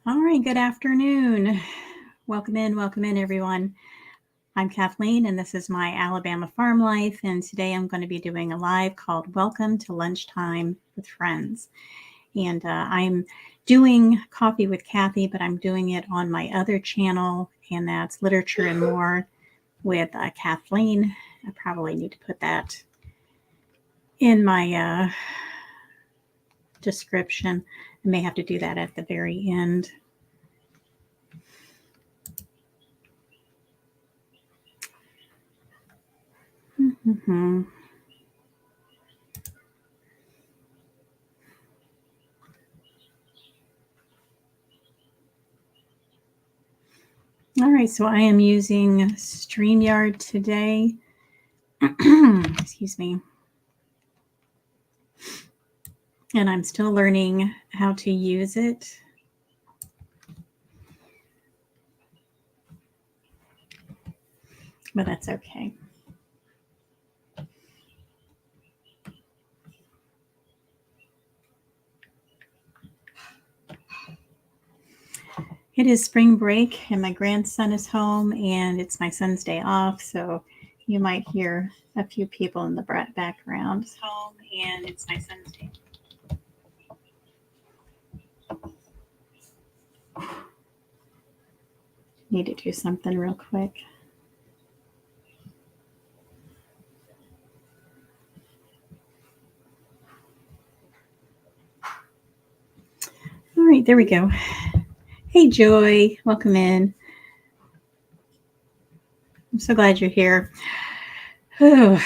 All right, good afternoon. Welcome in, everyone. I'm Kathleen, and this is my Alabama farm life. And today I'm going to be doing a live called Welcome to Lunchtime with Friends. And I'm doing Coffee with Kathy, but I'm doing it on my other channel, and that's Literature and More with Kathleen. I probably need to put that in my description. I may have to do that at the very end. Mm-hmm. All right, so I am using StreamYard today. Excuse me. And I'm still learning how to use it. But that's okay. It is spring break and my grandson is home and it's my son's day off, so you might hear a few people in the background. Home and it's my son's day. Need to do something real quick. All right, there we go. Hey, Joy, welcome in. I'm so glad you're here. I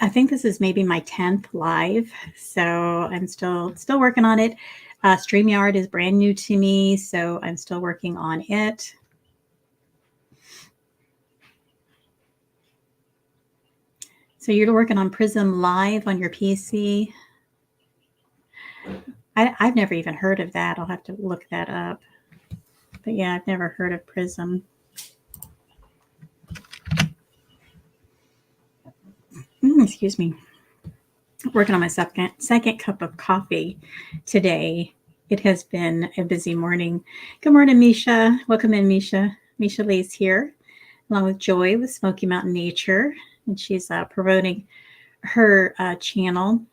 think this is maybe my 10th live, so I'm still working on it. StreamYard is brand new to me, so I'm still working on it. So you're working on Prism Live on your PC? I've never even heard of that. I'll have to look that up. But yeah, I've never heard of Prism. Excuse me. Working on my second cup of coffee today. It has been a busy morning. Good morning, Misha. Welcome in, Misha. Misha Lee's here, along with Joy with Smoky Mountain Nature, and she's promoting her channel.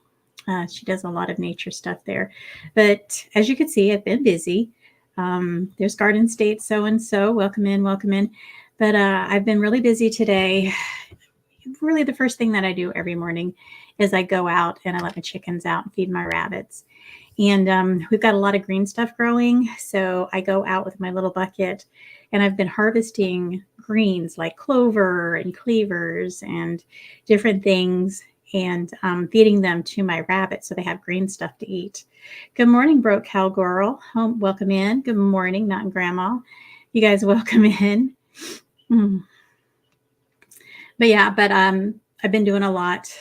She does a lot of nature stuff there. But as you can see, I've been busy. There's Garden State so-and-so. Welcome in, welcome in. But I've been really busy today. Really, the first thing that I do every morning is I go out and I let my chickens out and feed my rabbits. And we've got a lot of green stuff growing. So I go out with my little bucket and I've been harvesting greens like clover and cleavers and different things and feeding them to my rabbits so they have green stuff to eat. Good morning, Broke Cowgirl. Welcome in. Good morning, Not Grandma. You guys welcome in. But yeah, I've been doing a lot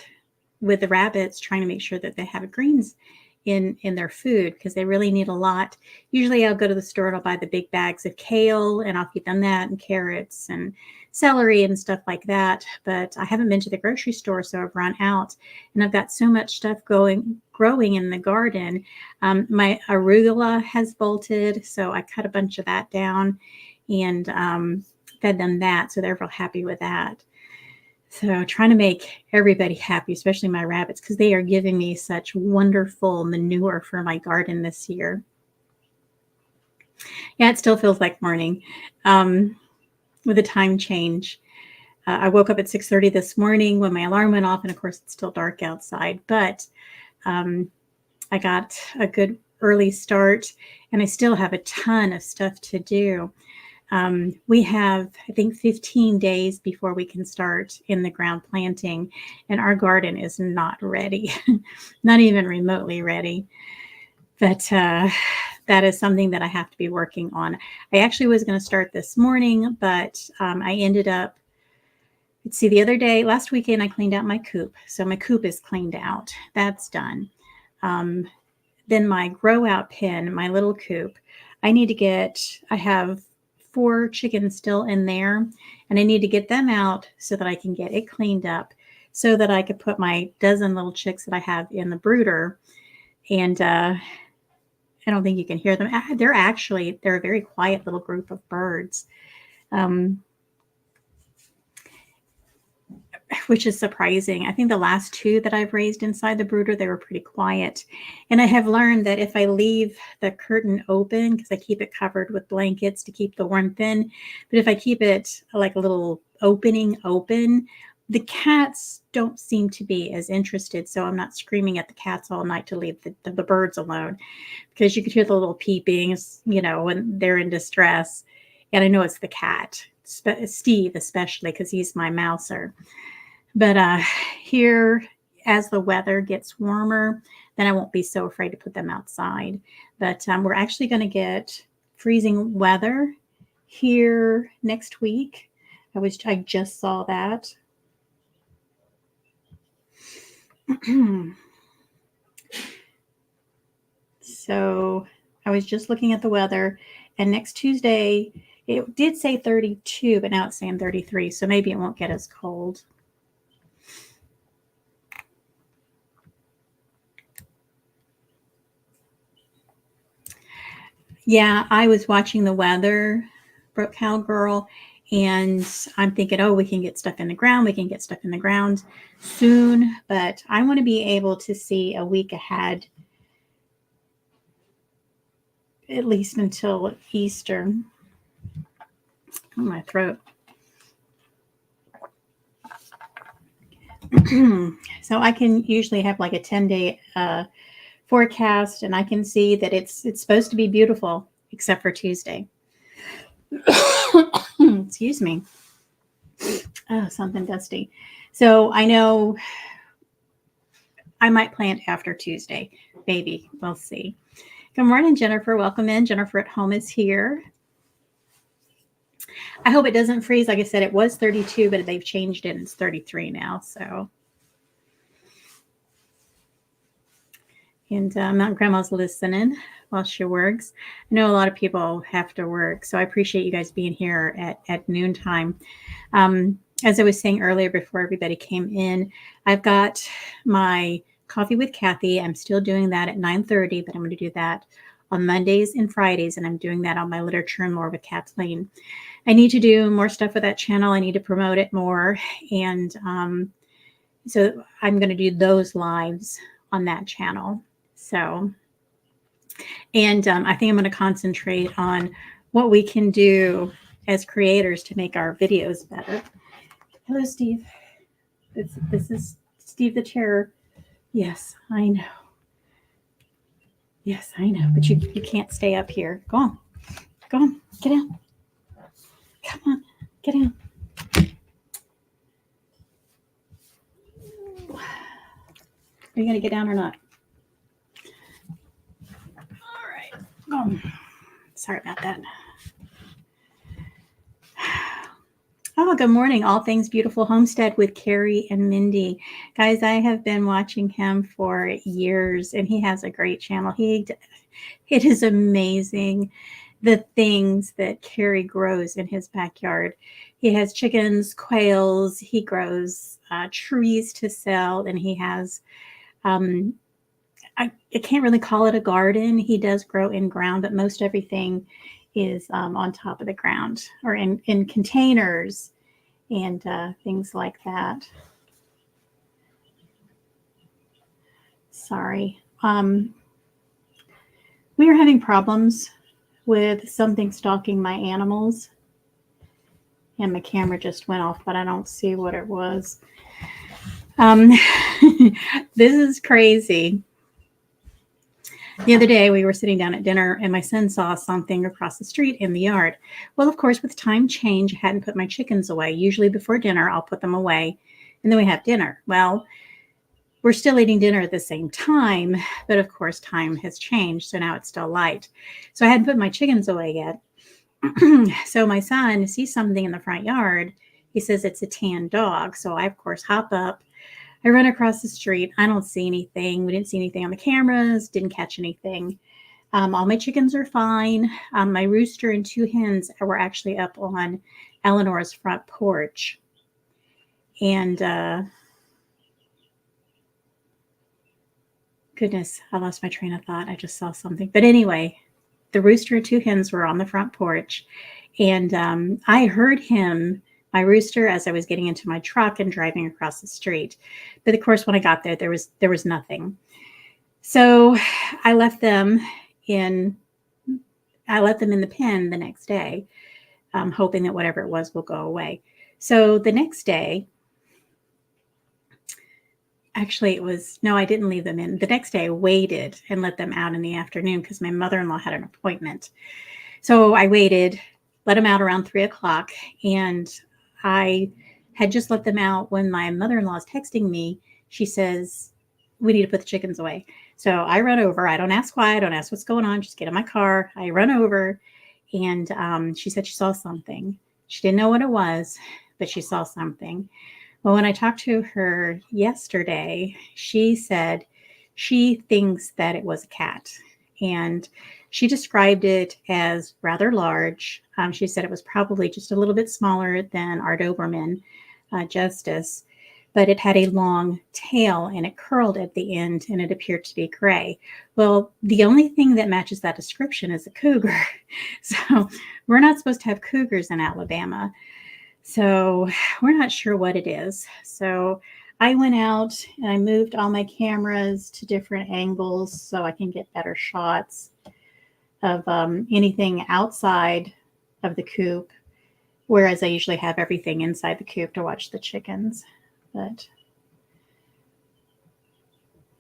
with the rabbits, trying to make sure that they have greens in their food because they really need a lot. Usually I'll go to the store and I'll buy the big bags of kale and I'll feed them that and carrots and celery and stuff like that. But I haven't been to the grocery store, so I've run out and I've got so much stuff growing in the garden. My arugula has bolted, so I cut a bunch of that down and fed them that. So they're real happy with that. So trying to make everybody happy, especially my rabbits, because they are giving me such wonderful manure for my garden this year. Yeah, it still feels like morning with a time change. I woke up at 6:30 this morning when my alarm went off, and of course it's still dark outside, but I got a good early start, and I still have a ton of stuff to do. We have, I think, 15 days before we can start in the ground planting, and our garden is not ready, not even remotely ready. But that is something that I have to be working on. I actually was going to start this morning, but I ended up, let's see, the other day, last weekend, I cleaned out my coop. So my coop is cleaned out. That's done. Then my grow out pen, my little coop, I have 4 chickens still in there, and I need to get them out so that I can get it cleaned up so that I could put my dozen little chicks that I have in the brooder And I don't think you can hear them. They're a very quiet little group of birds, which is surprising. I think the last two that I've raised inside the brooder, they were pretty quiet. And I have learned that if I leave the curtain open, because I keep it covered with blankets to keep the warmth in, but if I keep it like a little opening open, the cats don't seem to be as interested. So I'm not screaming at the cats all night to leave the birds alone, because you could hear the little peepings, when they're in distress. And I know it's the cat, Steve, especially because he's my mouser. But here, as the weather gets warmer, then I won't be so afraid to put them outside. But we're actually going to get freezing weather here next week. I just saw that. So I was just looking at the weather, and next Tuesday, it did say 32, but now it's saying 33. So maybe it won't get as cold. Yeah, I was watching the weather, Brooke Cowgirl, and I'm thinking, oh, we can get stuff in the ground. We can get stuff in the ground soon. But I want to be able to see a week ahead, at least until Easter. Oh, my throat. So I can usually have like a 10-day forecast, and I can see that it's supposed to be beautiful, except for Tuesday. Excuse me. Oh, something dusty. So I know I might plant after Tuesday. Maybe. We'll see. Good morning, Jennifer. Welcome in. Jennifer at Home is here. I hope it doesn't freeze. Like I said, it was 32, but they've changed it. It's 33 now. So. And Mountain Grandma's listening while she works. I know a lot of people have to work, so I appreciate you guys being here at noontime. As I was saying earlier before everybody came in, I've got my Coffee with Kathy. I'm still doing that at 9:30, but I'm going to do that on Mondays and Fridays, and I'm doing that on my Literature and Lore with Kathleen. I need to do more stuff with that channel. I need to promote it more, and so I'm going to do those lives on that channel. So, and I think I'm going to concentrate on what we can do as creators to make our videos better. Hello, Steve. This is Steve the Terror. Yes, I know. Yes, I know. But you can't stay up here. Go on. Go on. Get down. Come on. Get down. Are you going to get down or not? All right. Go on. Sorry about that. Oh, good morning. All Things Beautiful Homestead with Carrie and Mindy. Guys, I have been watching him for years, and he has a great channel. It is amazing the things that Carrie grows in his backyard. He has chickens, quails, he grows trees to sell, and he has, I can't really call it a garden. He does grow in ground, but most everything is on top of the ground or in containers and things like that. Sorry. We are having problems with something stalking my animals. And my camera just went off, but I don't see what it was. This is crazy. The other day, we were sitting down at dinner, and my son saw something across the street in the yard. Well, of course, with time change, I hadn't put my chickens away. Usually before dinner, I'll put them away, and then we have dinner. Well, we're still eating dinner at the same time, but of course, time has changed, so now it's still light. So I hadn't put my chickens away yet. So my son sees something in the front yard. He says it's a tan dog. So I, of course, hop up. I run across the street. I don't see anything. We didn't see anything on the cameras. Didn't catch anything. All my chickens are fine. My rooster and two hens were actually up on Eleanor's front porch. And Goodness, I lost my train of thought. I just saw something. But anyway, the rooster and two hens were on the front porch. And I heard my rooster, as I was getting into my truck and driving across the street. But of course, when I got there, there was nothing. So I left them in the pen the next day, hoping that whatever it was will go away. So the next day, actually, I didn't leave them in. The next day, I waited and let them out in the afternoon because my mother-in-law had an appointment. So I waited, let them out around 3:00, and I had just let them out when my mother-in-law is texting me. She says, we need to put the chickens away. So I run over. I don't ask why. I don't ask what's going on. Just get in my car. I run over, and she said she saw something. She didn't know what it was, but she saw something. Well, when I talked to her yesterday, she said she thinks that it was a cat, and she described it as rather large. She said it was probably just a little bit smaller than our Doberman Justice, but it had a long tail and it curled at the end and it appeared to be gray. Well, the only thing that matches that description is a cougar. So we're not supposed to have cougars in Alabama. So we're not sure what it is. So I went out and I moved all my cameras to different angles so I can get better shots of anything outside of the coop, whereas I usually have everything inside the coop to watch the chickens. But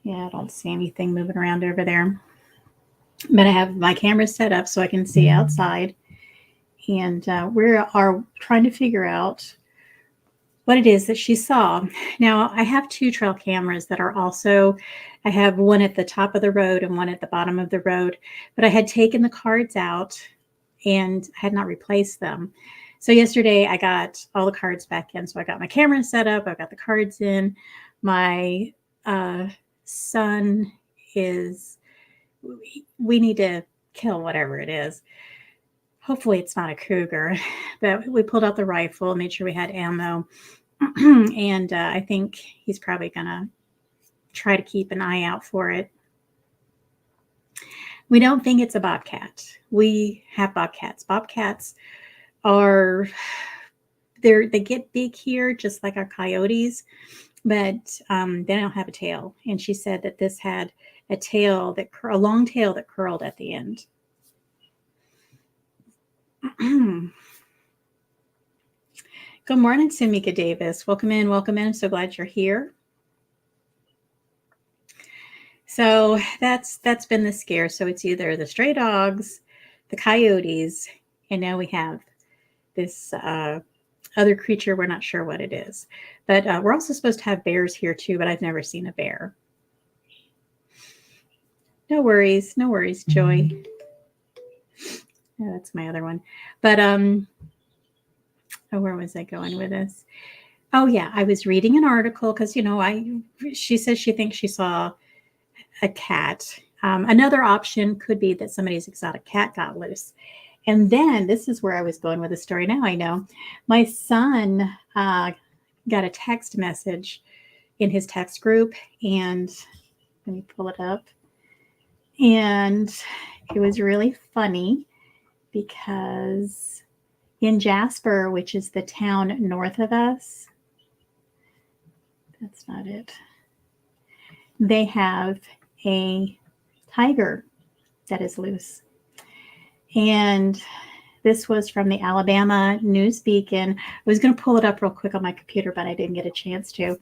yeah, I don't see anything moving around over there. But I have my camera set up so I can see outside. And we are trying to figure out what it is that she saw. Now, I have two trail cameras that are also, I have one at the top of the road and one at the bottom of the road, but I had taken the cards out and had not replaced them. So yesterday I got all the cards back in. So I got my camera set up. I've got the cards in. My son we need to kill whatever it is. Hopefully it's not a cougar, but we pulled out the rifle, made sure we had ammo. And I think he's probably going to try to keep an eye out for it. We don't think it's a bobcat. We have bobcats. Bobcats they get big here, just like our coyotes, but they don't have a tail. And she said that this had a long tail that curled at the end. Good morning, Samika Davis. Welcome in. I'm so glad you're here. So that's been the scare. So it's either the stray dogs, the coyotes, and now we have this other creature. We're not sure what it is. But we're also supposed to have bears here too, but I've never seen a bear. No worries, Joy. Yeah, that's my other one. But where was I going with this? Oh yeah, I was reading an article because she says she thinks she saw a cat. Another option could be that somebody's exotic cat got loose. And then this is where I was going with the story. Now I know my son got a text message in his text group, and let me pull it up. And it was really funny because in Jasper, which is the town north of us, that's not it. They have a tiger that is loose. And this was from the Alabama News Beacon. I was going to pull it up real quick on my computer, but I didn't get a chance to.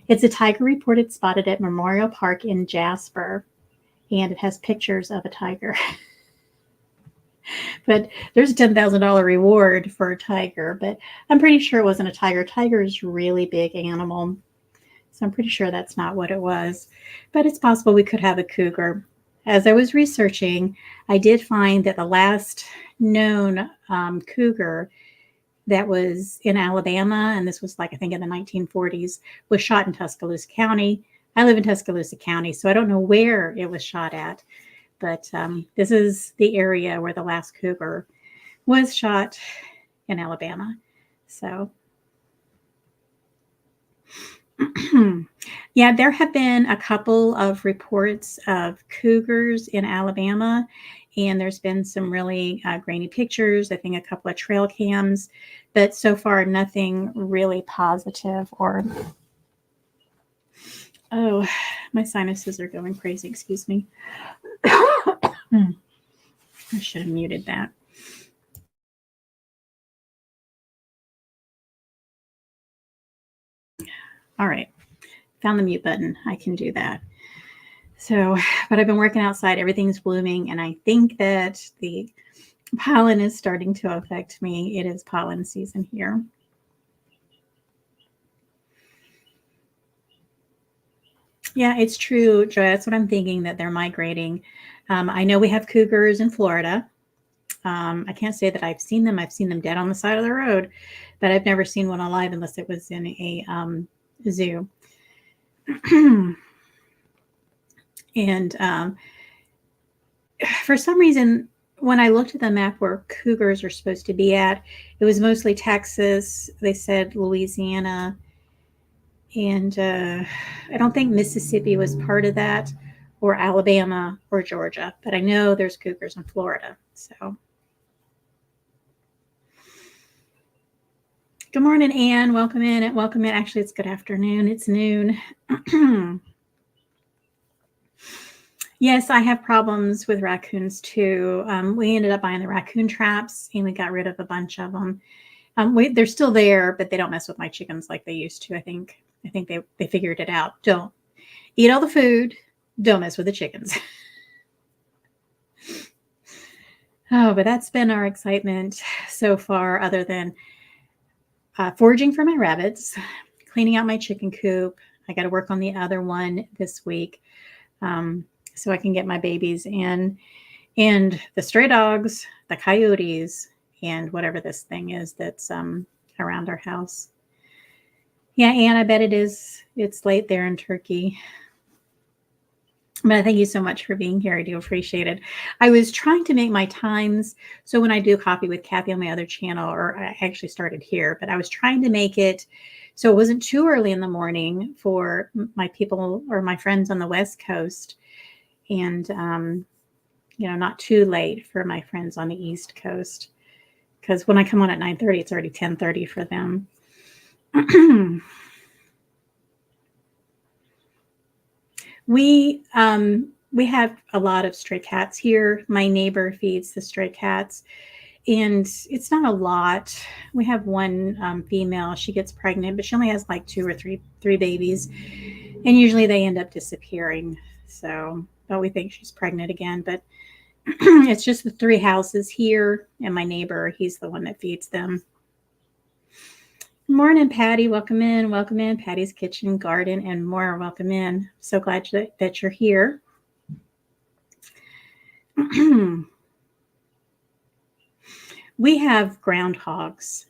It's a tiger reported spotted at Memorial Park in Jasper, and it has pictures of a tiger. But there's a $10,000 reward for a tiger, but I'm pretty sure it wasn't a tiger. Tiger is a really big animal, so I'm pretty sure that's not what it was. But it's possible we could have a cougar. As I was researching, I did find that the last known cougar that was in Alabama, and this was I think in the 1940s, was shot in Tuscaloosa County. I live in Tuscaloosa County, so I don't know where it was shot at, but this is the area where the last cougar was shot in Alabama. So Yeah, there have been a couple of reports of cougars in Alabama, and there's been some really grainy pictures. I think a couple of trail cams, but so far nothing really positive or. Oh, my sinuses are going crazy. Excuse me. I should have muted that. All right. Found the mute button. I can do that. So, but I've been working outside. Everything's blooming, and I think that the pollen is starting to affect me. It is pollen season here. Yeah, it's true, Joy. That's what I'm thinking, that they're migrating. I know we have cougars in Florida. I can't say that I've seen them. I've seen them dead on the side of the road, but I've never seen one alive unless it was in a zoo. And for some reason, when I looked at the map where cougars are supposed to be at, it was mostly Texas. They said Louisiana. And I don't think Mississippi was part of that, or Alabama or Georgia, but I know there's cougars in Florida. So, good morning, Anne. Welcome in. Welcome in. Actually, it's good afternoon. It's noon. Yes, I have problems with raccoons too. We ended up buying the raccoon traps, and we got rid of a bunch of them. They're still there, but they don't mess with my chickens like they used to. I think they figured it out. Don't eat all the food. Don't mess with the chickens. Oh, but that's been our excitement so far, other than foraging for my rabbits, cleaning out my chicken coop. I got to work on the other one this week, so I can get my babies in, and the stray dogs, the coyotes, and whatever this thing is that's around our house. Yeah, and I bet it is. It's late there in Turkey. But thank you so much for being here. I do appreciate it. I was trying to make my times. So when I do coffee with Kathy on my other channel, or I actually started here, but I was trying to make it so it wasn't too early in the morning for my people or my friends on the West Coast, and not too late for my friends on the East Coast. Because when I come on at 9:30, it's already 10:30 for them. We have a lot of stray cats here. My neighbor feeds the stray cats, and it's not a lot. We have one female. She gets pregnant, but she only has like two or three babies, and usually they end up disappearing. So, but we think she's pregnant again. But it's just the three houses here, and my neighbor, he's the one that feeds them. Morning, Patty. Welcome in. Welcome in. Patty's Kitchen, Garden, and more. Welcome in. So glad that you're here. We have groundhogs.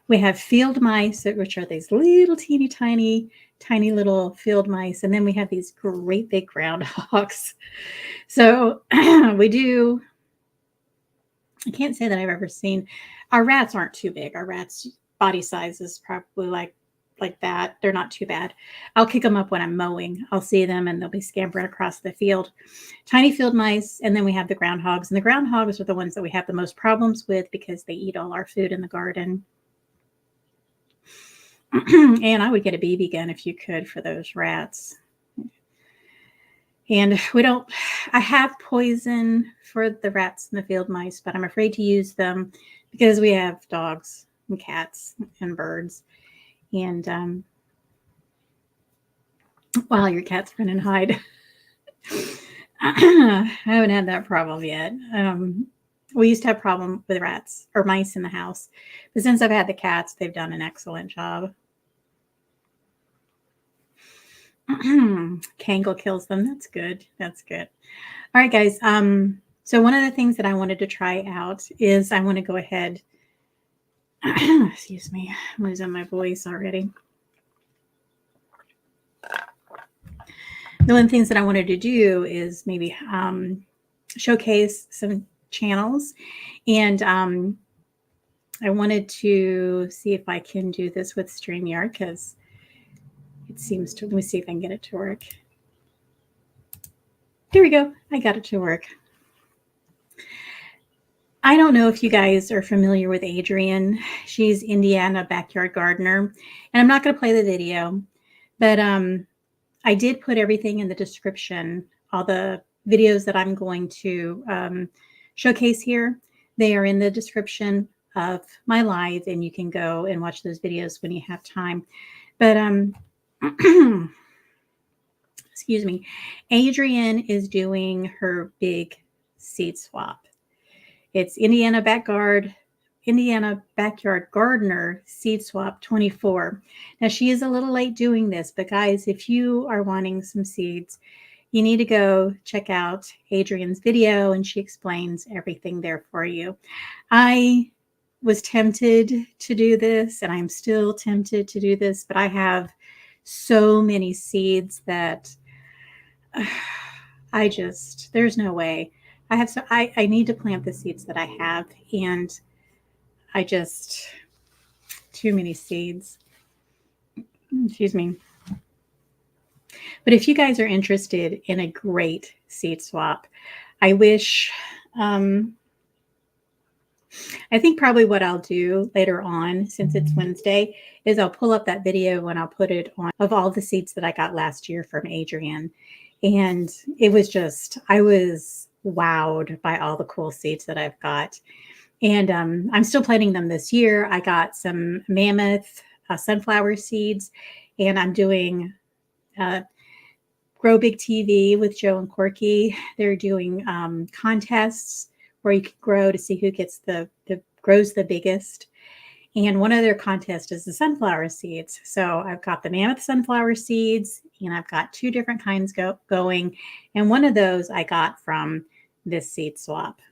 We have field mice, which are these little teeny tiny little field mice. And then we have these great big groundhogs. So we do. I can't say that I've ever seen. Our rats aren't too big. Our rats' body size is probably like that. They're not too bad. I'll kick them up when I'm mowing. I'll see them and they'll be scampering across the field. Tiny field mice, and then we have the groundhogs. And the groundhogs are the ones that we have the most problems with because they eat all our food in the garden. And I would get a BB gun if you could for those rats. And I have poison for the rats and the field mice, but I'm afraid to use them because we have dogs and cats and birds. And wow, your cats run and hide. I haven't had that problem yet. We used to have a problem with rats or mice in the house, but since I've had the cats, they've done an excellent job. Kangle kills them. That's good. That's good. All right, guys. So one of the things that I wanted to try out is I want to go ahead. Excuse me, I'm losing my voice already. The one of the things that I wanted to do is maybe showcase some channels, and I wanted to see if I can do this with StreamYard because It seems to, let me see if I can get it to work. Here we go. I got it to work. I don't know if you guys are familiar with Adrienne. She's Indiana backyard gardener. And I'm not going to play the video, but I did put everything in the description. All the videos that I'm going to showcase here, they are in the description of my live, and you can go and watch those videos when you have time. But excuse me, Adrienne is doing her big seed swap. It's Indiana Backyard Gardener Seed Swap 24. Now, she is a little late doing this, but guys, if you are wanting some seeds, you need to go check out Adrienne's video, and she explains everything there for you. I was tempted to do this, and I'm still tempted to do this, but I have so many seeds that there's no way. I need to plant the seeds that I have, and too many seeds. Excuse me. But if you guys are interested in a great seed swap, I wish, I think probably what I'll do later on, since it's Wednesday, is I'll pull up that video and I'll put it on of all the seeds that I got last year from Adrienne. And it was just, I was wowed by all the cool seeds that I've got. And I'm still planting them this year. I got some mammoth sunflower seeds, and I'm doing Grow Big TV with Joe and Corky. They're doing contests where you can grow to see who gets grows the biggest. And one of their contests is the sunflower seeds. So I've got the mammoth sunflower seeds, and I've got two different kinds going. And one of those I got from this seed swap.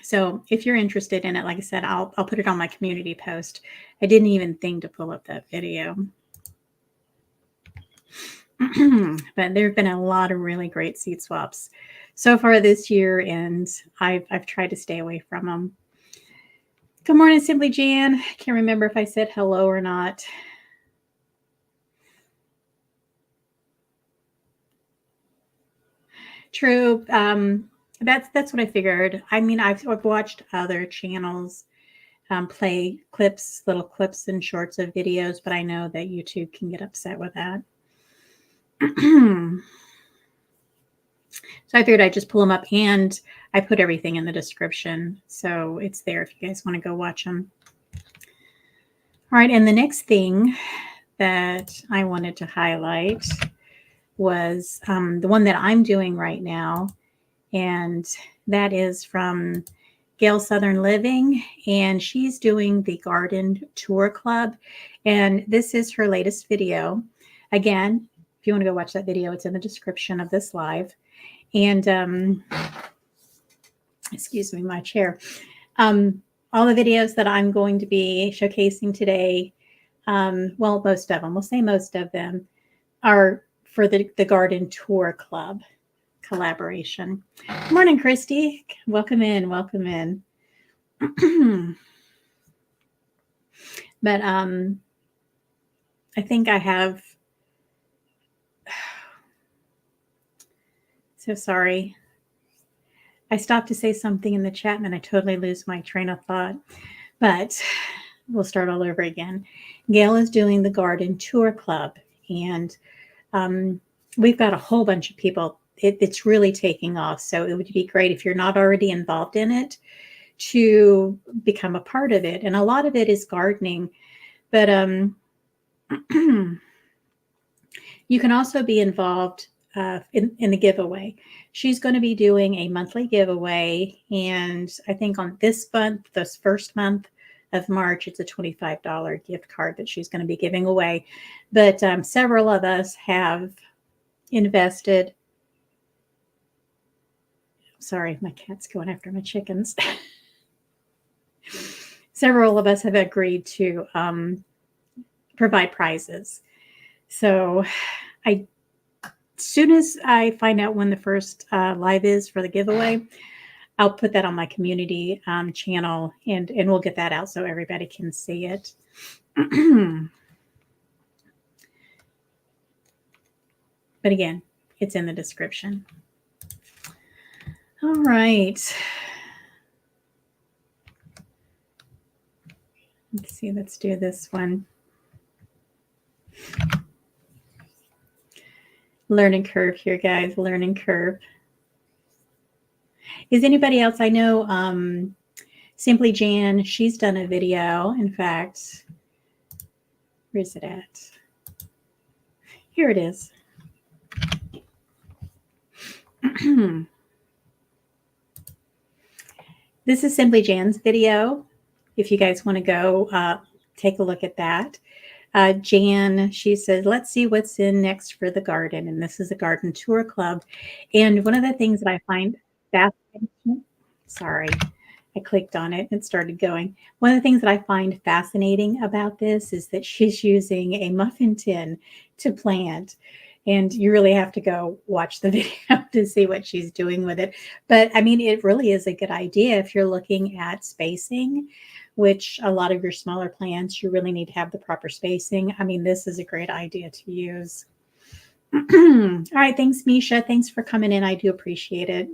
So if you're interested in it, like I said, I'll put it on my community post. I didn't even think to pull up that video. But there have been a lot of really great seed swaps so far this year, and I've tried to stay away from them. Good morning, Simply Jan. I can't remember if I said hello or not. True. That's what I figured. I mean, I've watched other channels play little clips and shorts of videos, but I know that YouTube can get upset with that. So I figured I'd just pull them up, and I put everything in the description, so it's there if you guys want to go watch them. All right, and the next thing that I wanted to highlight was the one that I'm doing right now, and that is from Gail Southern Living, and she's doing the Garden Tour Club, and this is her latest video. Again, if you want to go watch that video, it's in the description of this live. And excuse me, my chair. All the videos that I'm going to be showcasing today, well, most of them, we'll say most of them, are for the Garden Tour Club collaboration. Good morning, Christy. Welcome in, welcome in. But I think I have, so sorry. I stopped to say something in the chat and then I totally lose my train of thought, but we'll start all over again. Gail is doing the Garden Tour Club, and we've got a whole bunch of people. It's really taking off. So it would be great if you're not already involved in it to become a part of it. And a lot of it is gardening, but you can also be involved in the giveaway. She's going to be doing a monthly giveaway, and I think on this first month of March, it's a $25 gift card that she's going to be giving away. But several of us have invested. Sorry, my cat's going after my chickens. Several of us have agreed to provide prizes. So as soon as I find out when the first live is for the giveaway, I'll put that on my community channel, and we'll get that out so everybody can see it. But again, it's in the description. All right. Let's see, let's do this one. Learning curve here, guys. Learning curve. Is anybody else? I know Simply Jan, she's done a video. In fact, where's it at? Here it is. This is Simply Jan's video. If you guys want to go take a look at that. Jan, she says, let's see what's in next for the garden. And this is a garden tour club. And one of the things that I find fascinating, sorry, I clicked on it and it started going. One of the things that I find fascinating about this is that she's using a muffin tin to plant. And you really have to go watch the video to see what she's doing with it. But I mean, it really is a good idea if you're looking at spacing, which a lot of your smaller plants, you really need to have the proper spacing. I mean, this is a great idea to use. All right. Thanks, Misha. Thanks for coming in. I do appreciate it.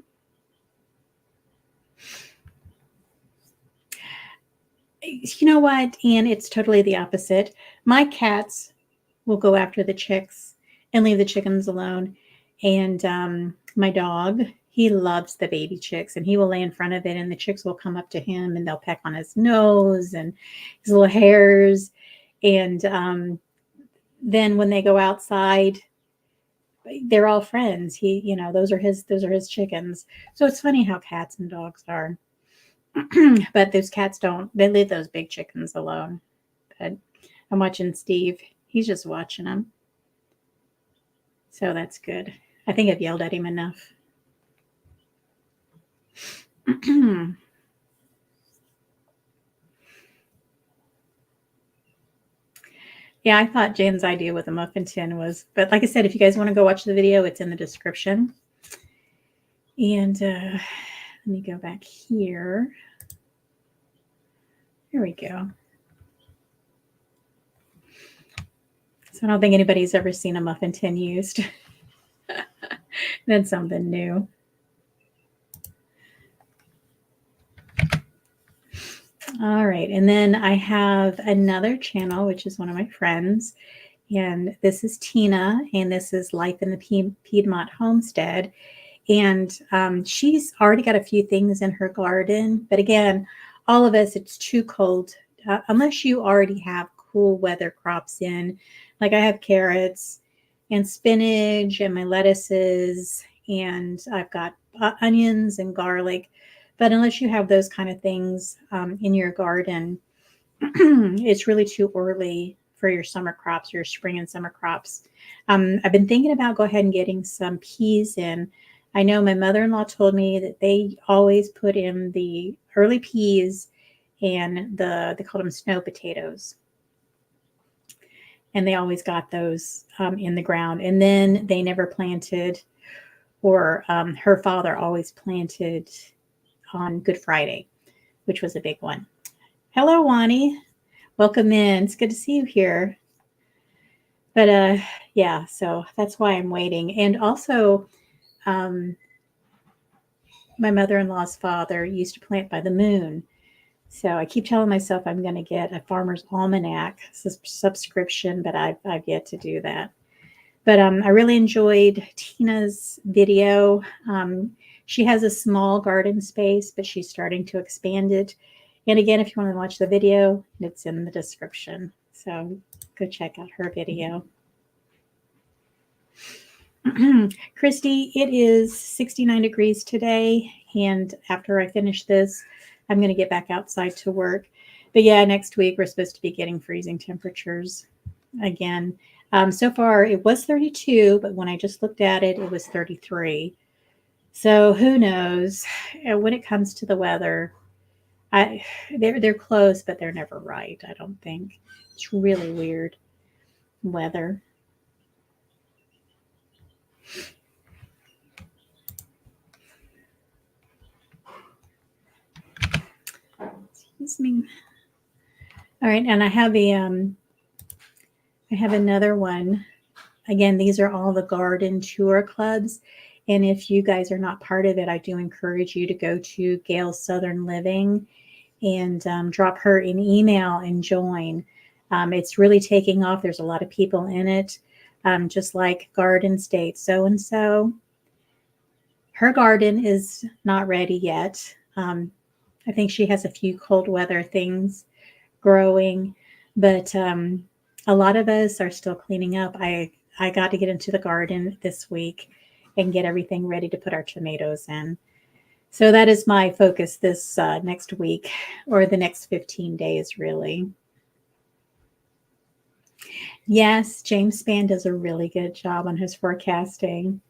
You know what, Anne? It's totally the opposite. My cats will go after the chicks and leave the chickens alone. And my dog, he loves the baby chicks and he will lay in front of it and the chicks will come up to him and they'll peck on his nose and his little hairs. And then when they go outside, they're all friends. Those are his chickens. So it's funny how cats and dogs are. But those cats they leave those big chickens alone. But I'm watching Steve. He's just watching them. So that's good. I think I've yelled at him enough. Yeah, I thought Jan's idea with the muffin tin was, but like I said, if you guys want to go watch the video, it's in the description. And let me go back here. Here we go. So I don't think anybody's ever seen a muffin tin used. That's something new. All right. And then I have another channel, which is one of my friends. And this is Tina, and this is Life in the Piedmont Homestead. And she's already got a few things in her garden. But again, all of us, it's too cold. Unless you already have cool weather crops in. Like I have carrots and spinach and my lettuces. And I've got onions and garlic. But unless you have those kind of things in your garden, it's really too early for your summer crops, your spring and summer crops. I've been thinking about go ahead and getting some peas in. I know my mother-in-law told me that they always put in the early peas and they called them snow potatoes. And they always got those in the ground. And then they never planted, or her father always planted on Good Friday, which was a big one. Hello, Wani. Welcome in. It's good to see you here. But yeah, so that's why I'm waiting. And also, my mother-in-law's father used to plant by the moon. So I keep telling myself I'm going to get a Farmer's Almanac subscription, but I've yet to do that. But I really enjoyed Tina's video. She has a small garden space, but she's starting to expand it. And again, if you want to watch the video, it's in the description. So go check out her video. Christy, it is 69 degrees today. And after I finish this, I'm going to get back outside to work. But yeah, next week we're supposed to be getting freezing temperatures again. So far it was 32, but when I just looked at it, it was 33. So who knows? When it comes to the weather, they're close, but they're never right, I don't think. It's really weird weather. Excuse me. All right, and I have another one. Again, these are all the garden tour clubs. And if you guys are not part of it, I do encourage you to go to Gail's Southern Living and drop her an email and join. It's really taking off. There's a lot of people in it, just like Garden State so and so. Her garden is not ready yet. I think she has a few cold weather things growing, but a lot of us are still cleaning up. I got to get into the garden this week and get everything ready to put our tomatoes in. So that is my focus this next week, or the next 15 days, really. Yes, James Spann does a really good job on his forecasting,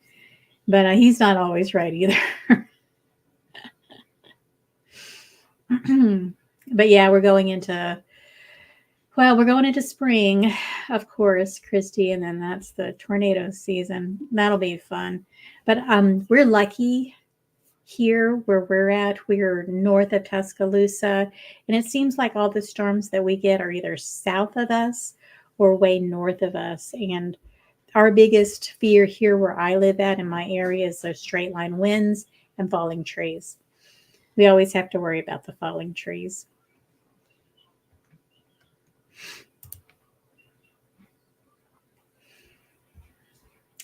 but he's not always right either. But yeah, we're going into spring, of course, Christy, and then that's the tornado season. That'll be fun. But we're lucky here where we're at. We're north of Tuscaloosa, and it seems like all the storms that we get are either south of us or way north of us. And our biggest fear here where I live at in my area is those straight line winds and falling trees. We always have to worry about the falling trees.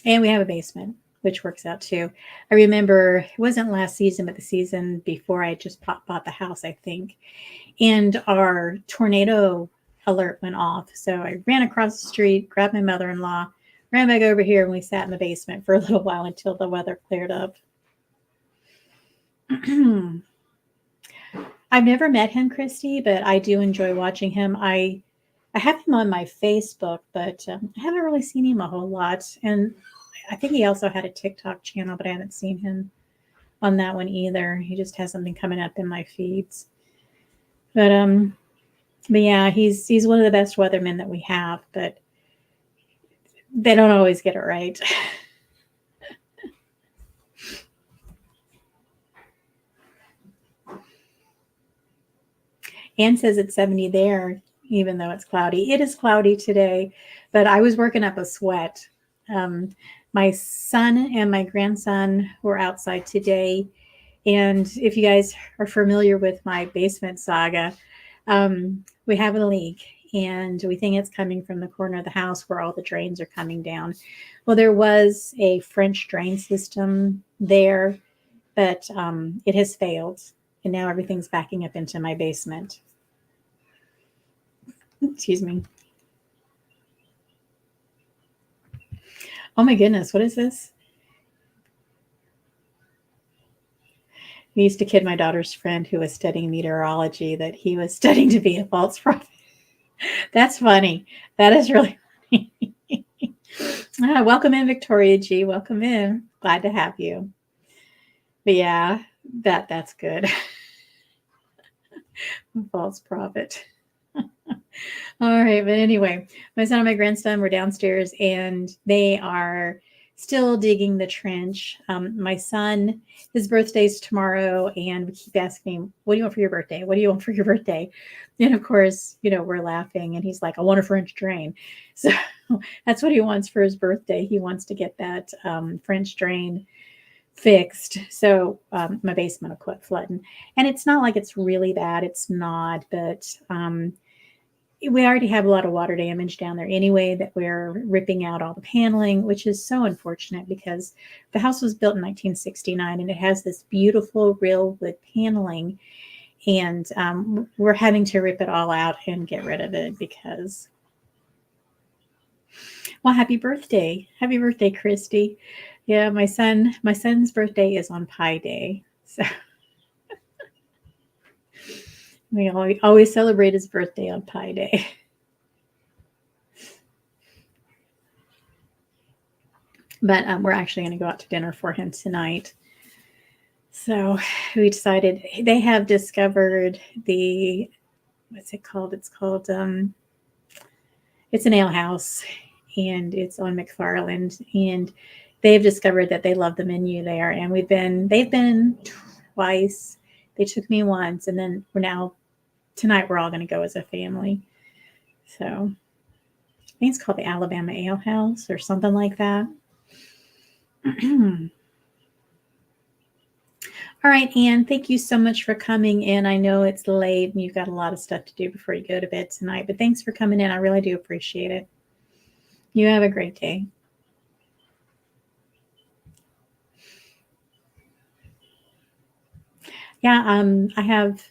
And we have a basement, which works out too. I remember it wasn't last season, but the season before I just bought the house, I think. And our tornado alert went off. So I ran across the street, grabbed my mother-in-law, ran back over here, and we sat in the basement for a little while until the weather cleared up. I've never met him, Christy, but I do enjoy watching him. I have him on my Facebook, but I haven't really seen him a whole lot. And I think he also had a TikTok channel, but I haven't seen him on that one either. He just has something coming up in my feeds. But yeah, he's one of the best weathermen that we have, but they don't always get it right. Anne says it's 70 there, even though it's cloudy. It is cloudy today, but I was working up a sweat. My son and my grandson were outside today. And if you guys are familiar with my basement saga, we have a leak and we think it's coming from the corner of the house where all the drains are coming down. Well, there was a French drain system there, but it has failed. And now everything's backing up into my basement. Excuse me. Oh my goodness, what is this? We used to kid my daughter's friend who was studying meteorology that he was studying to be a false prophet. That's funny. That is really funny. Welcome in, Victoria G. Welcome in. Glad to have you. But yeah, that's good. False prophet. All right, but anyway, my son and my grandson were downstairs and they are still digging the trench. My son, his birthday's tomorrow, and we keep asking him, what do you want for your birthday? What do you want for your birthday? And of course, we're laughing and he's like, I want a French drain. So that's what he wants for his birthday. He wants to get that French drain fixed. So my basement will quit flooding. And it's not like it's really bad. It's not, but we already have a lot of water damage down there anyway, that we're ripping out all the paneling, which is so unfortunate because the house was built in 1969 and it has this beautiful real wood paneling. And we're having to rip it all out and get rid of it because, well, happy birthday. Happy birthday, Christy. Yeah, my son's birthday is on Pi Day. So we always celebrate his birthday on Pi Day. But we're actually going to go out to dinner for him tonight. So we decided they have discovered what's it called? It's called, it's an ale house and it's on McFarland. And they've discovered that they love the menu there. And they've been twice. They took me once and then tonight we're all going to go as a family. So I think it's called the Alabama Ale House or something like that. All right, Anne, thank you so much for coming in. I know it's late and you've got a lot of stuff to do before you go to bed tonight, but thanks for coming in. I really do appreciate it. You have a great day. Yeah, I have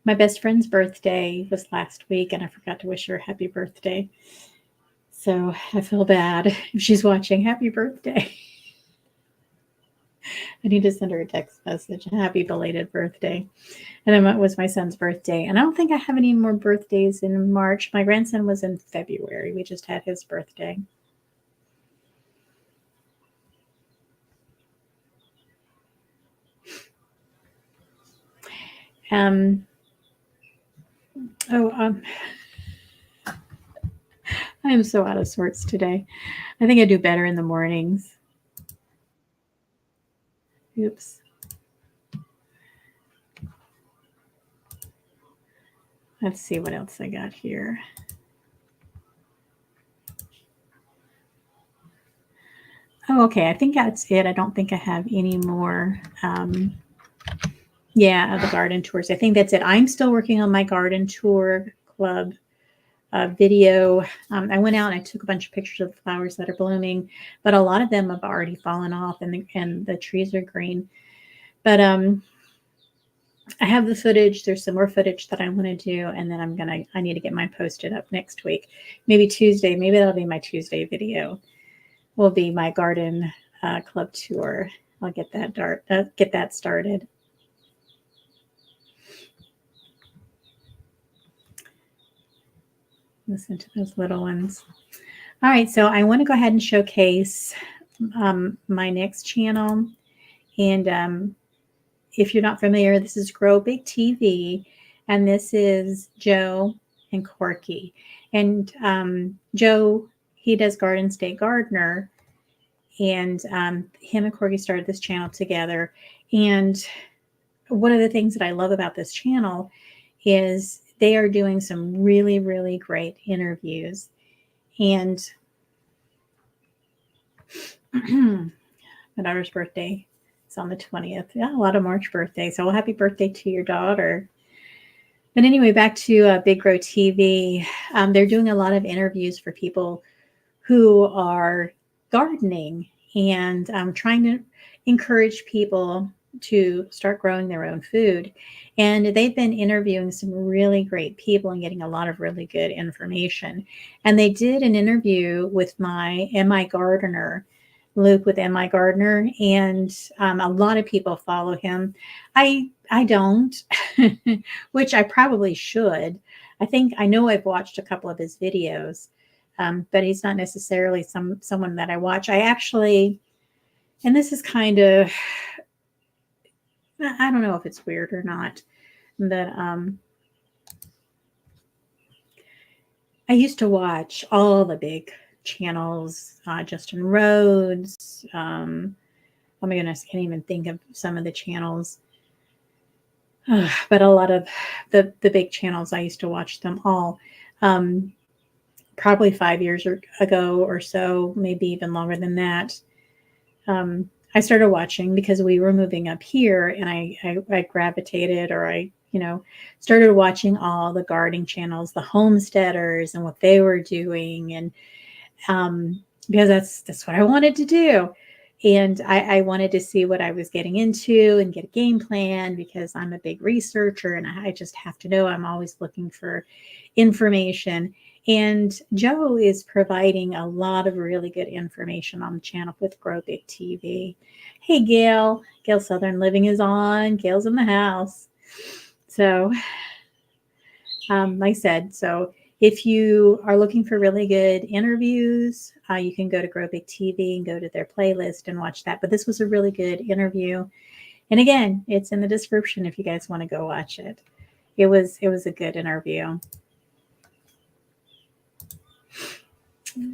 my best friend's birthday was last week, and I forgot to wish her a happy birthday. So I feel bad if she's watching. Happy birthday. I need to send her a text message. Happy belated birthday. And then it was my son's birthday. And I don't think I have any more birthdays in March. My grandson was in February. We just had his birthday. I am so out of sorts today. I think I do better in the mornings. Oops. Let's see what else I got here. Oh, okay. I think that's it. I don't think I have any more. Yeah, the garden tours. I think that's it. I'm still working on my garden tour club video. I went out and I took a bunch of pictures of the flowers that are blooming, but a lot of them have already fallen off and the trees are green. But I have the footage. There's some more footage that I want to do, and then I need to get mine posted up next week. Maybe Tuesday. Maybe that'll be my Tuesday video. Will be my garden club tour. I'll get that started. Listen to those little ones. All right, so I want to go ahead and showcase my next channel. And if you're not familiar, this is Grow Big TV, and this is Joe and Corky. And Joe, he does Garden State Gardener, and him and Corky started this channel together. And one of the things that I love about this channel is they are doing some really, really great interviews. And my daughter's birthday is on the 20th. Yeah, a lot of March birthdays. So happy birthday to your daughter. But anyway, back to Big Grow TV. They're doing a lot of interviews for people who are gardening and trying to encourage people to start growing their own food. And they've been interviewing some really great people and getting a lot of really good information. And they did an interview with my MI Gardener, Luke with MI Gardener, and a lot of people follow him. I don't, which I probably should. I know I've watched a couple of his videos, but he's not necessarily someone that I watch. I actually, and this is kind of, I don't know if it's weird or not, but I used to watch all the big channels, Justin Rhodes. Oh my goodness, I can't even think of some of the channels. But a lot of the big channels, I used to watch them all. Probably 5 years ago or so, maybe even longer than that. I started watching because we were moving up here, and I gravitated, or I started watching all the gardening channels, the homesteaders and what they were doing. And because that's what I wanted to do. And I wanted to see what I was getting into and get a game plan, because I'm a big researcher and I just have to know. I'm always looking for information. And Joe is providing a lot of really good information on the channel with Grow Big TV. Hey, Gail. Gail Southern Living is on. Gail's in the house. So, like I said, so if you are looking for really good interviews, you can go to Grow Big TV and go to their playlist and watch that. But this was a really good interview. And again, it's in the description if you guys want to go watch it. It was a good interview.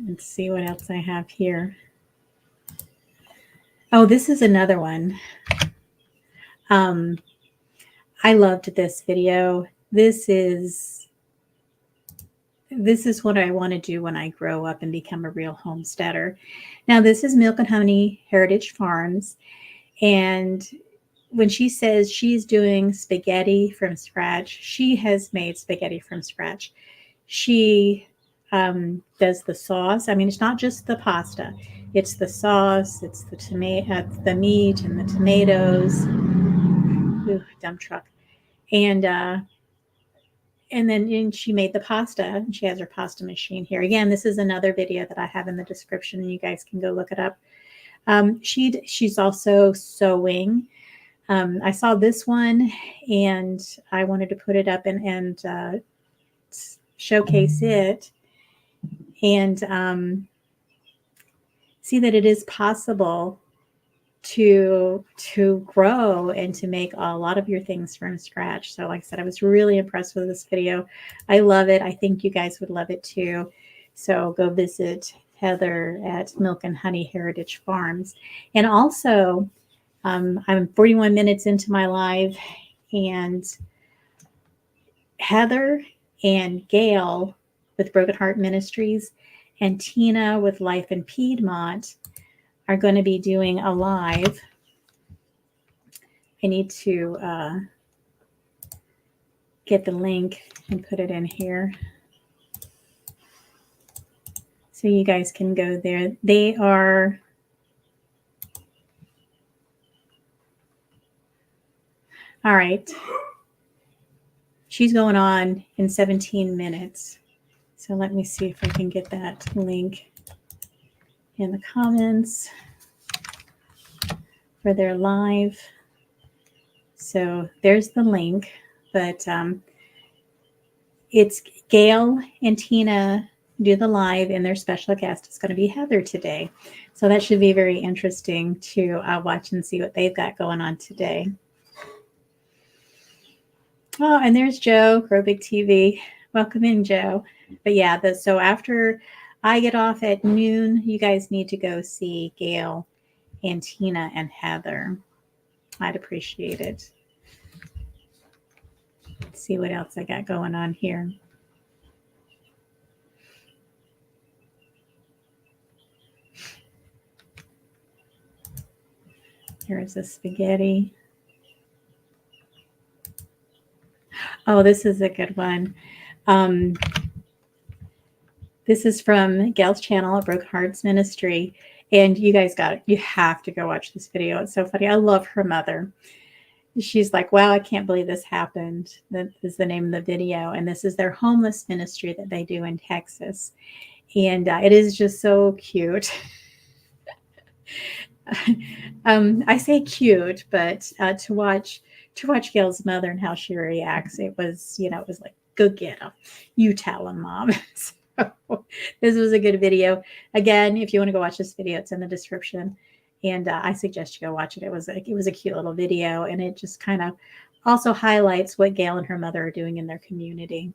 Let's see what else I have here. Oh, this is another one. I loved this video. This is this is what I want to do when I grow up and become a real homesteader. Now, this is Milk and Honey Heritage Farms. And when she says she's doing spaghetti from scratch, she has made spaghetti from scratch. She does the sauce. I mean, it's not just the pasta; it's the sauce, it's the the meat, and the tomatoes. Ooh, dump truck. And then she made the pasta. And she has her pasta machine here. Again, this is another video that I have in the description, and you guys can go look it up. She's also sewing. I saw this one, and I wanted to put it up and showcase it, and see that it is possible to grow and to make a lot of your things from scratch. So like I said, I was really impressed with this video. I love it. I think you guys would love it too. So go visit Heather at Milk and Honey Heritage Farms. And also, I'm 41 minutes into my live, and Heather and Gail with Broken Heart Ministries and Tina with Life in Piedmont are going to be doing a live. I need to get the link and put it in here so you guys can go there. They are all right. She's going on in 17 minutes. So let me see if I can get that link in the comments for their live. So there's the link, but it's Gail and Tina do the live, and their special guest is going to be Heather today. So that should be very interesting to watch and see what they've got going on today. Oh, and there's Joe, Grow Big TV. Welcome in, Joe. But yeah, so after I get off at noon, you guys need to go see Gail and Tina and Heather. I'd appreciate it. Let's see what else I got going on here. Here's the spaghetti. Oh, this is a good one. This is from Gail's channel at Broken Hearts Ministry. And you guys got it. You have to go watch this video. It's so funny. I love her mother. She's like, wow, I can't believe this happened. That is the name of the video. And this is their homeless ministry that they do in Texas. And it is just so cute. I say cute, but to watch Gail's mother and how she reacts, it was like, go get him. You tell him, Mom. So this was a good video. Again, if you want to go watch this video, it's in the description. And I suggest you go watch it. It was a cute little video, and it just kind of also highlights what Gail and her mother are doing in their community.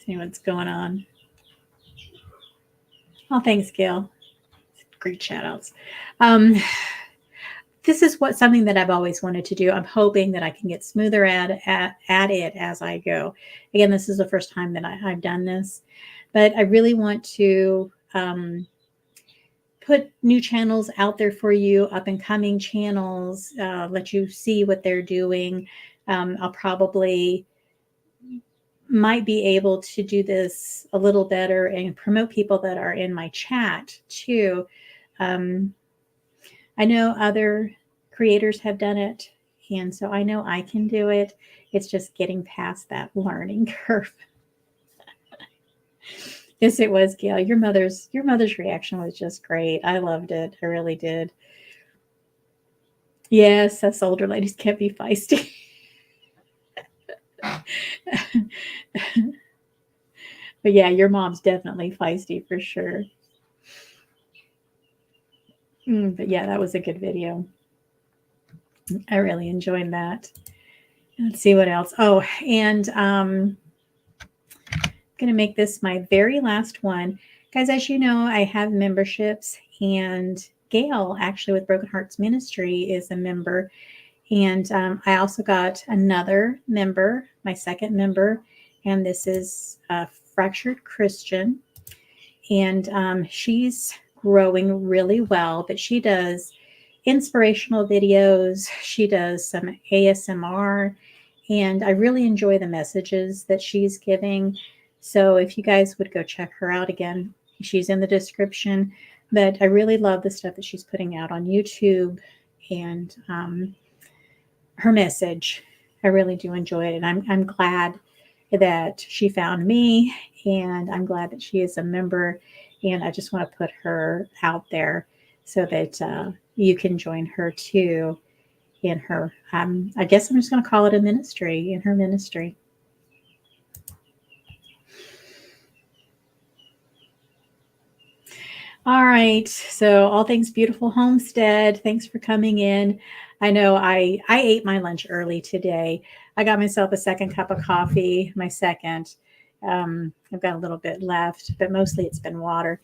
See what's going on. Oh, thanks, Gail. Great shout outs. This is something that I've always wanted to do. I'm hoping that I can get smoother at it as I go. Again, this is the first time that I've done this, but I really want to put new channels out there for you, up and coming channels, let you see what they're doing. I'll probably might be able to do this a little better and promote people that are in my chat too. I know other creators have done it, and so I know I can do it. It's just getting past that learning curve. Yes, it was, Gail. Your mother's reaction was just great. I loved it. I really did. Yes, us older ladies can't be feisty. But yeah, your mom's definitely feisty for sure. But yeah, that was a good video. I really enjoyed that. Let's see what else. Oh, and I'm going to make this my very last one. Guys, as you know, I have memberships, and Gail, actually with Broken Hearts Ministry, is a member. And I also got another member, my second member, and this is Fractured Christian. And she's growing really well, but she does inspirational videos. She does some ASMR, and I really enjoy the messages that she's giving. So if you guys would go check her out again, she's in the description. But I really love the stuff that she's putting out on YouTube and her message. I really do enjoy it, and I'm glad that she found me, and I'm glad that she is a member. And I just want to put her out there so that you can join her too in her. I guess I'm just going to call it a ministry, in her ministry. All right. So all things beautiful homestead. Thanks for coming in. I know I ate my lunch early today. I got myself a second cup of coffee, my second. I've got a little bit left, but mostly it's been water.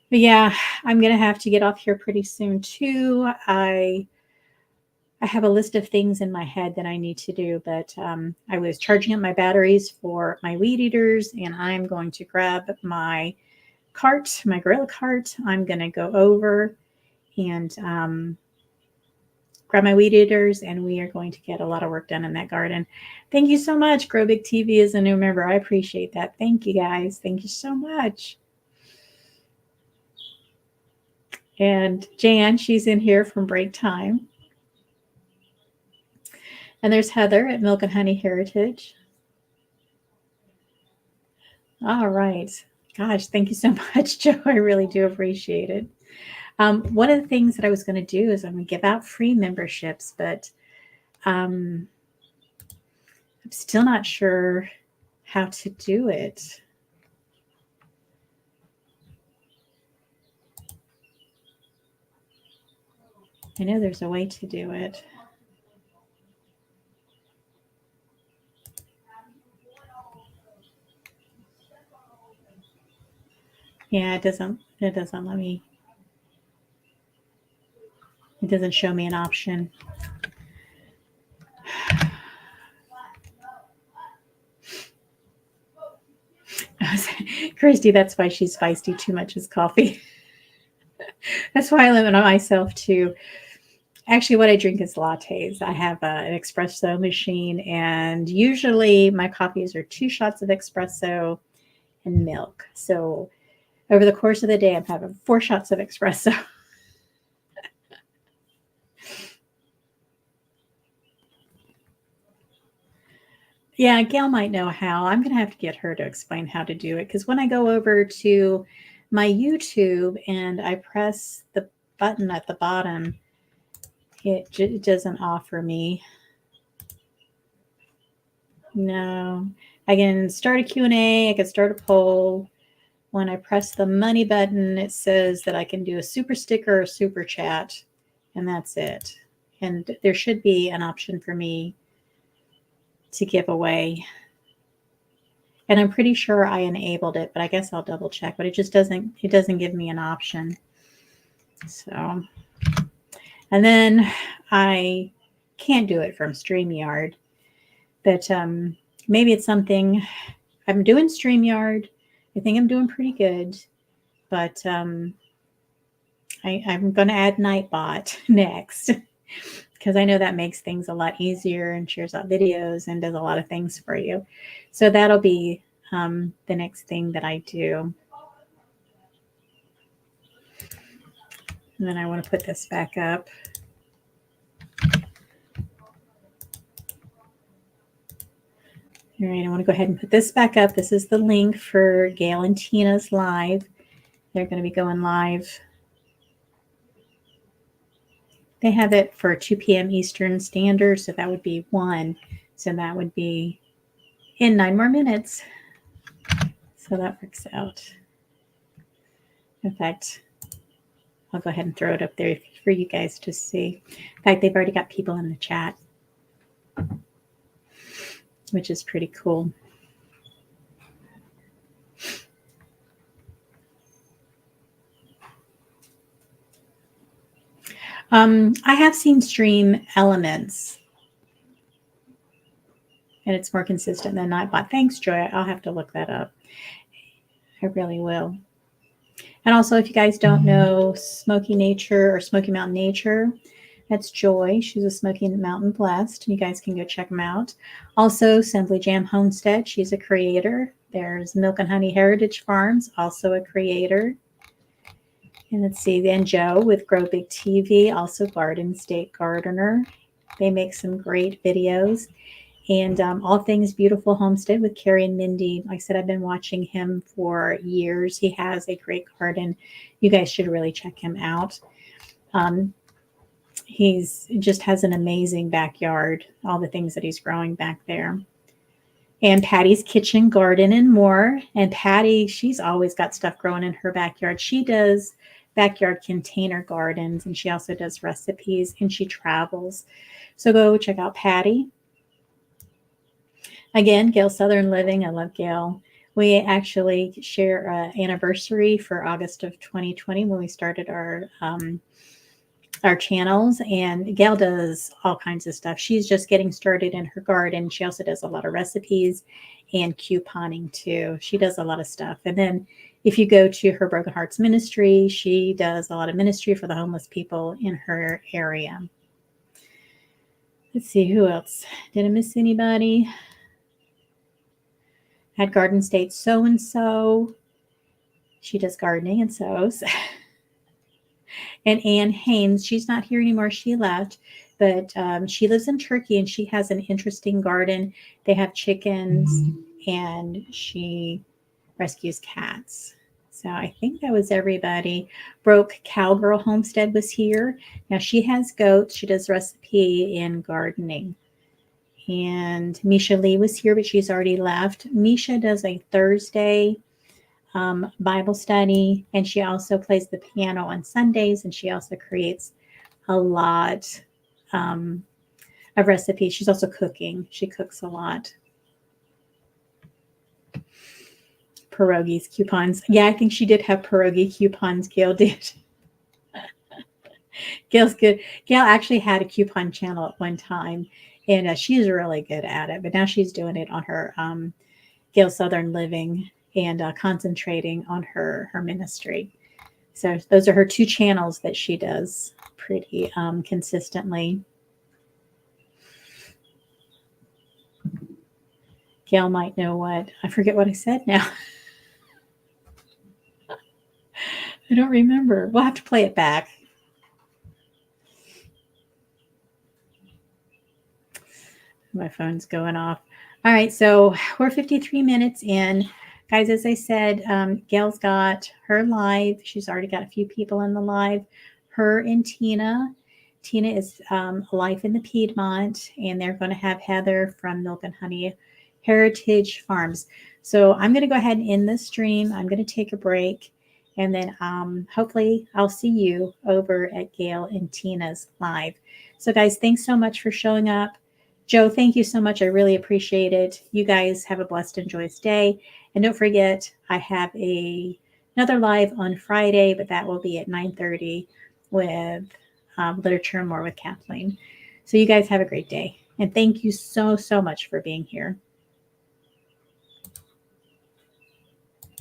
But yeah, I'm gonna have to get off here pretty soon too. I have a list of things in my head that I need to do, but I was charging up my batteries for my weed eaters, and I'm going to grab my cart, my gorilla cart. I'm going to go over and grab my weed eaters, and we are going to get a lot of work done in that garden. Thank you so much. Grow Big TV is a new member. I appreciate that. Thank you guys. Thank you so much. And Jan, she's in here from break time. And there's Heather at Milk and Honey Heritage. All right. Gosh, thank you so much, Joe. I really do appreciate it. One of the things that I was going to do is I'm going to give out free memberships, but I'm still not sure how to do it. I know there's a way to do it. Yeah, it doesn't let me. It doesn't show me an option. Christy, that's why she's feisty. Too much is coffee. That's why I limit myself to. Actually, what I drink is lattes. I have an espresso machine, and usually my coffees are 2 shots of espresso and milk. So over the course of the day, I'm having 4 shots of espresso. Yeah, Gail might know how. I'm going to have to get her to explain how to do it, because when I go over to my YouTube and I press the button at the bottom, it doesn't offer me. No. I can start a Q&A. I can start a poll. When I press the money button, it says that I can do a super sticker or super chat, and that's it. And there should be an option for me to give away. And I'm pretty sure I enabled it, but I guess I'll double check. But it doesn't give me an option. So, and then I can't do it from StreamYard, but maybe it's something. I'm doing StreamYard. I think I'm doing pretty good, but I'm going to add Nightbot next, because I know that makes things a lot easier and shares out videos and does a lot of things for you. So that'll be the next thing that I do. And then I want to put this back up. All right, I want to go ahead and put this back up. This is the link for Gail and Tina's live. They're going to be going live. They have it for 2 p.m. Eastern Standard, so that would be 1. So that would be in 9 more minutes. So that works out. In fact, I'll go ahead and throw it up there for you guys to see. In fact, they've already got people in the chat, which is pretty cool. I have seen Stream Elements, and it's more consistent than Nightbot. Thanks, Joy. I'll have to look that up. I really will. And also, if you guys don't know Smoky Nature or Smoky Mountain Nature, that's Joy. She's a Smoky Mountain Blessed. You guys can go check them out. Also, Simply Jam Homestead. She's a creator. There's Milk and Honey Heritage Farms, also a creator. And let's see, then Joe with Grow Big TV, also Garden State Gardener. They make some great videos. And All Things Beautiful Homestead with Carrie and Mindy. Like I said, I've been watching him for years. He has a great garden. You guys should really check him out. He's just has an amazing backyard, all the things that he's growing back there. And Patty's Kitchen Garden and more. And Patty, she's always got stuff growing in her backyard. She does backyard container gardens, and she also does recipes, and she travels. So go check out Patty. Again, Gail Southern Living. I love Gail. We actually share an anniversary for August of 2020 when we started our channels, and Gail does all kinds of stuff. She's just getting started in her garden. She also does a lot of recipes and couponing too. She does a lot of stuff. And then if you go to her Broken Hearts Ministry, she does a lot of ministry for the homeless people in her area. Let's see, who else? Did I miss anybody? Had Garden State So-and-so. She does gardening and sews. And Ann Haynes, she's not here anymore. She left, but she lives in Turkey, and she has an interesting garden. They have chickens, and she rescues cats. So I think that was everybody. Broke Cowgirl Homestead was here. Now she has goats. She does recipe and gardening. And Misha Lee was here, but she's already left. Misha does a Thursday Bible study, and she also plays the piano on Sundays, and she also creates a lot of recipes. She's also cooking. She cooks a lot. Pierogies, coupons. Yeah, I think she did have pierogi coupons. Gail did. Gail's good. Gail actually had a coupon channel at one time, and she's really good at it. But now she's doing it on her Gail Southern Living and concentrating on her ministry. So those are her two channels that she does pretty consistently. Gail might know what. I forget what I said now. I don't remember. We'll have to play it back. My phone's going off. All right, so we're 53 minutes in. Guys, as I said, Gail's got her live. She's already got a few people in the live. Her and Tina. Tina is Life in the Piedmont, and they're going to have Heather from Milk and Honey Heritage Farms. So I'm going to go ahead and end this stream. I'm going to take a break, and then hopefully I'll see you over at Gail and Tina's live. So guys, thanks so much for showing up. Joe, thank you so much. I really appreciate it. You guys have a blessed and joyous day. And don't forget, I have another live on Friday, but that will be at 9:30 with Literature and More with Kathleen. So you guys have a great day. And thank you so, so much for being here.